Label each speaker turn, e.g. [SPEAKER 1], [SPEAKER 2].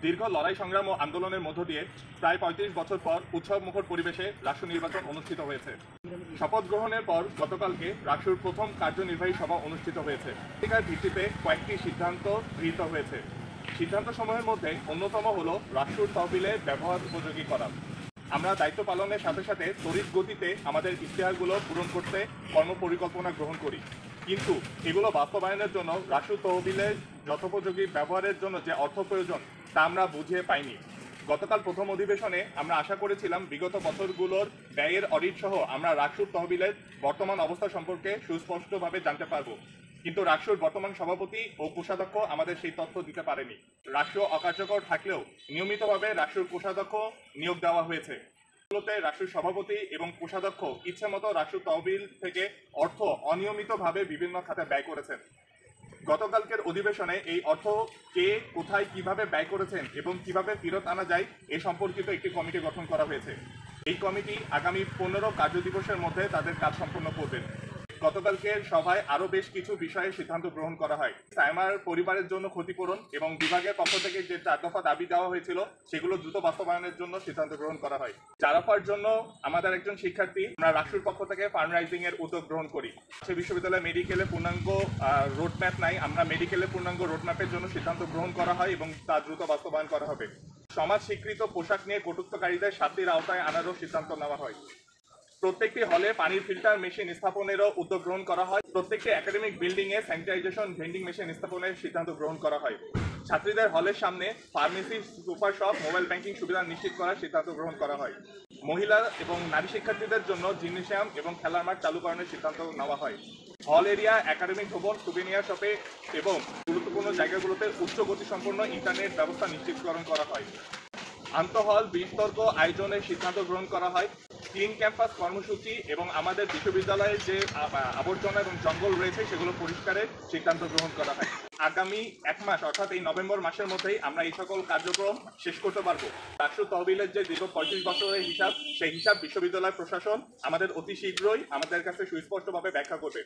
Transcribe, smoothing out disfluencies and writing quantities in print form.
[SPEAKER 1] দীর্ঘ লড়াই সংগ্রাম ও আন্দোলনের মধ্য দিয়ে প্রায় ৩৫ বছর পর উৎসবমুখর পরিবেশে রাষ্ট্র নির্বাচন অনুষ্ঠিত হয়েছে। শপথ গ্রহণের পর গতকালকে রাষ্ট্রের প্রথম কার্যনির্বাহী সভা অনুষ্ঠিত হয়েছে। পত্রিকার ভিত্তিতে কয়েকটি সিদ্ধান্ত গৃহীত হয়েছে। সিদ্ধান্তসমূহের মধ্যে অন্যতম হল রাষ্ট্রের তহবিলের ব্যবহার উপযোগী করা। আমরা দায়িত্ব পালনের সাথে সাথে তড়িৎ গতিতে আমাদের ইশতেহারগুলো পূরণ করতে কর্মপরিকল্পনা গ্রহণ করি, কিন্তু এগুলো বাস্তবায়নের জন্য রাষ্ট্র তহবিলের যথোপযোগী ব্যবহারের জন্য যে অর্থ প্রয়োজন তা আমরা বুঝে পাইনি। গতকাল প্রথম অধিবেশনে আমরা আশা করেছিলাম বিগত বছরগুলোর ব্যয়ের অডিট সহ আমরা রাষ্ট্র তহবিলের বর্তমান অবস্থা সম্পর্কে সুস্পষ্টভাবে জানতে পারব, কিন্তু রাষ্ট্রের বর্তমান সভাপতি ও কোষাধ্যক্ষ আমাদের সেই তথ্য দিতে পারেনি। রাষ্ট্র অকার্যকর থাকলেও নিয়মিতভাবে রাষ্ট্রের কোষাধ্যক্ষ নিয়োগ দেওয়া হয়েছে। রাষ্ট্রের সভাপতি এবং কোষাধ্যক্ষ ইচ্ছেমতো রাষ্ট্র তহবিল থেকে অর্থ অনিয়মিতভাবে বিভিন্ন খাতে ব্যয় করেছেন। গতকালকের অধিবেশনে এই অর্থ কে কোথায় কিভাবে ব্যয় করেছেন এবং কিভাবে ফেরত আনা যায় এ সম্পর্কিত একটি কমিটি গঠন করা হয়েছে। এই কমিটি আগামী 15 কার্যদিবসের মধ্যে তাদের কাজ সম্পন্ন করবেন। গতকালকের সভায় আরও বেশ কিছু বিষয়ে সিদ্ধান্ত গ্রহণ করা হয়। সাইমার পরিবারের জন্য ক্ষতিপূরণ এবং বিভাগের পক্ষ থেকে যে 4 দফা দাবি দেওয়া হয়েছিল সেগুলো দ্রুত বাস্তবায়নের জন্য সিদ্ধান্ত গ্রহণ করা হয়। জারাফার জন্য আমাদের একজন শিক্ষার্থী আমরা রাষ্ট্রের পক্ষ থেকে ফান্ডরাইজিং এর উদ্যোগ গ্রহণ করি। সে বিশ্ববিদ্যালয়ে মেডিকেলে পূর্ণাঙ্গ রোডম্যাপ নাই, আমরা মেডিকেলে পূর্ণাঙ্গ রোডম্যাপের জন্য সিদ্ধান্ত গ্রহণ করা হয় এবং তা দ্রুত বাস্তবায়ন করা হবে। সমাজ স্বীকৃত পোশাক নিয়ে কটূক্তকারীদের শাস্তির আওতায় আনারও সিদ্ধান্ত নেওয়া হয়। প্রত্যেকটি হলে পানির ফিল্টার মেশিন স্থাপনেরও উদ্যোগ গ্রহণ করা হয়। প্রত্যেকটি একাডেমিক বিল্ডিং এ স্যানিটাইজেশন ভেন্ডিং মেশিন স্থাপনের সিদ্ধান্ত গ্রহণ করা হয়। ছাত্রীদের হলের সামনে pharmacy, super shop, mobile banking সুবিধা নিশ্চিত করার সিদ্ধান্ত গ্রহণ করা হয়। মহিলা এবং নারী শিক্ষার্থীদের জন্য জিমনেশিয়াম এবং খেলার মাঠ চালুকরণের সিদ্ধান্ত নেওয়া হয়। হল এরিয়া, একাডেমিক ভবন, সুভেনিয়ার শপে এবং গুরুত্বপূর্ণ জায়গাগুলোতে উচ্চ গতিসম্পন্ন ইন্টারনেট ব্যবস্থা নিশ্চিতকরণ করা হয়। আন্তঃহল বিতর্ক আয়োজনের সিদ্ধান্ত গ্রহণ করা হয়। ক্লিন ক্যাম্পাস কর্মসূচি এবং আমাদের বিশ্ববিদ্যালয়ে যে আবর্জনা এবং জঙ্গল রয়েছে সেগুলো পরিষ্কারের সিদ্ধান্ত গ্রহণ করা হয়। আগামী 1 মাস অর্থাৎ এই নভেম্বর মাসের মধ্যেই আমরা এই সকল কার্যক্রম শেষ করতে পারবো। রাষ্ট্র তহবিলের যে দীর্ঘ 35 বছরের হিসাব, সেই হিসাব বিশ্ববিদ্যালয় প্রশাসন আমাদের অতি শীঘ্রই আমাদের কাছে সুস্পষ্টভাবে ব্যাখ্যা করবে।